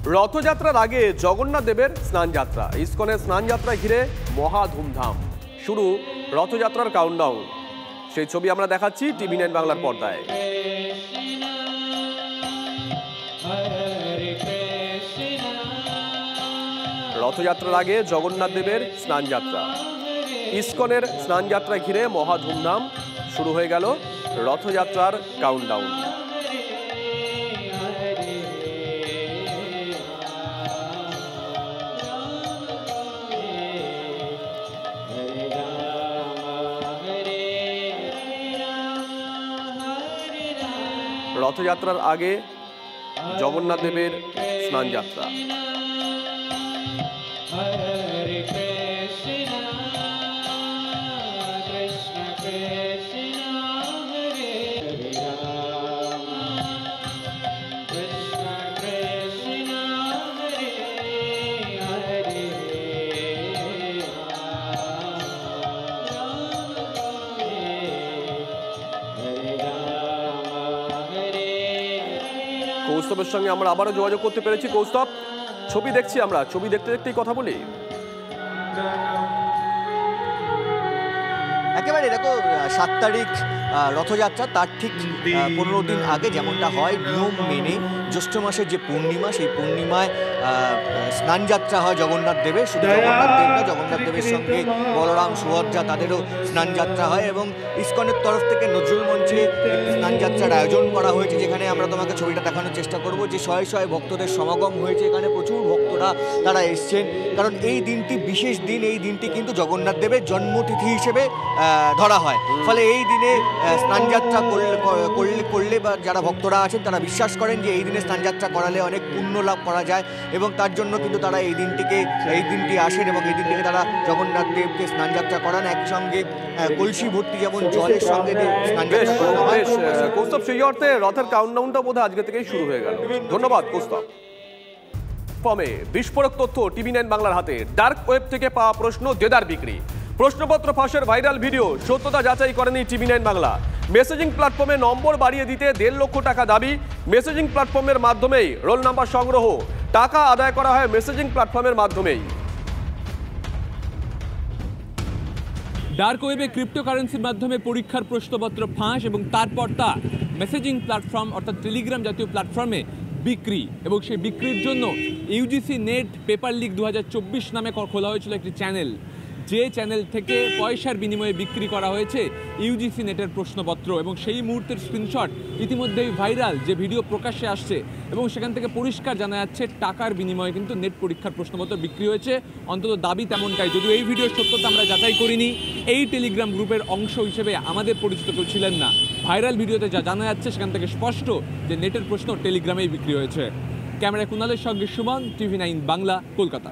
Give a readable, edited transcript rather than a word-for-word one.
রথযাত্রার আগে জগন্নাথ দেবের স্নানযাত্রা, ইসকনের স্নানযাত্রা ঘিরে মহা ধুমধাম। শুরু রথযাত্রার কাউন্টডাউন। সেই ছবি আমরা দেখাচ্ছি TV9 বাংলার পর্দায়। রথযাত্রার আগে জগন্নাথ দেবের স্নানযাত্রা, ইসকনের স্নানযাত্রা ঘিরে মহা ধুমধাম। শুরু হয়ে গেল রথযাত্রার কাউন্টডাউন। রথযাত্রার আগে জগন্নাথ দেবের স্নানযাত্রা। কৌস্তবের সঙ্গে আমরা আবারও যোগাযোগ করতে পেরেছি। কৌস্তব, ছবি দেখছি আমরা, ছবি দেখতে দেখতেই কথা বলি। একেবারে দেখো, 7 তারিখ রথযাত্রা, তার ঠিক 15 দিন আগে যেমনটা হয় নিয়ম মেনে জ্যৈষ্ঠ মাসের যে পূর্ণিমা, সেই পূর্ণিমায় স্নানযাত্রা হয় জগন্নাথ দেবের। শুধু জগন্নাথ দেব না, জগন্নাথ দেবের সঙ্গে বলরাম, সুভদ্রা, তাদেরও স্নানযাত্রা হয়। এবং ইসকনের তরফ থেকে নজরুল মঞ্চে স্নানযাত্রার আয়োজন করা হয়েছে, যেখানে আমরা তোমাকে ছবিটা দেখানোর চেষ্টা করব যে শয়ে শয়ে ভক্তদের সমাগম হয়েছে। এখানে প্রচুর ভক্তরা তারা এসছেন, কারণ এই দিনটি বিশেষ দিন। এই দিনটি কিন্তু জগন্নাথ দেবের জন্মতিথি হিসেবে ধরা হয়। ফলে এই দিনে স্নানযাত্রা করলে বা যারা ভক্তরা আছেন তারা বিশ্বাস করেন যে এই দিনে স্নানযাত্রা করালে অনেক পুণ্য লাভ করা যায়, এবং তার জন্য কিন্তু তারা এই দিনটি আসেন এবং এই দিনটিকে তারা জগন্নাথ দেবকে স্নানযাত্রা করান। একসঙ্গে কলসি ভর্তি যেমন জলের সঙ্গে স্নানযাত্রা করানো হয়। কৌস্তব, সেই অর্থে রথের কাউন্টডাউনটা বোধহয় আজকে থেকেই শুরু হয়ে গেল। ধন্যবাদ কৌস্তব। ফর্মে বিস্ফোরক তথ্য TV9 বাংলার হাতে। ডার্ক ওয়েব থেকে পাওয়া প্রশ্ন দেদার বিক্রি, প্রশ্নপত্র ফাঁসের ভাইরাল ভিডিও সত্যতা যাচাই করেনি TV9 বাংলা। মেসেজিং প্ল্যাটফর্মে নম্বর বাড়িয়ে দিতে 1.5 লক্ষ টাকা দাবি। মেসেজিং প্ল্যাটফর্মের মাধ্যমেই রোল নাম্বার সংগ্রহ, টাকা আদায় করা হয় মেসেজিং প্ল্যাটফর্মের মাধ্যমেই। ডার্ক ওয়েবে ক্রিপ্টোকারেন্সির মাধ্যমে পরীক্ষার প্রশ্নপত্র ফাঁস এবং তারপর তা মেসেজিং প্ল্যাটফর্ম অর্থাৎ টেলিগ্রাম জাতীয় প্ল্যাটফর্মে বিক্রি। এবং সেই বিক্রির জন্য ইউজিসি নেট পেপার লিক 2024 নামে খোলা হয়েছিল একটি চ্যানেল, যে চ্যানেল থেকে পয়সার বিনিময়ে বিক্রি করা হয়েছে ইউজিসি নেটের প্রশ্নপত্র। এবং সেই মুহূর্তের স্ক্রিনশট ইতিমধ্যেই ভাইরাল, যে ভিডিও প্রকাশ্যে আসছে এবং সেখান থেকে পরিষ্কার জানা যাচ্ছে টাকার বিনিময়ে কিন্তু নেট পরীক্ষার প্রশ্নপত্র বিক্রি হয়েছে। অন্তত দাবি তেমনটাই, যদিও এই ভিডিওর সত্যতা আমরা যাচাই করিনি। এই টেলিগ্রাম গ্রুপের অংশ হিসেবে আমাদের পরিচিত কেউ ছিলেন না। ভাইরাল ভিডিওতে যা জানা যাচ্ছে সেখান থেকে স্পষ্ট যে নেটের প্রশ্ন টেলিগ্রামেই বিক্রি হয়েছে। ক্যামেরায় কুনালের সঙ্গে সুমন, TV9 বাংলা, কলকাতা।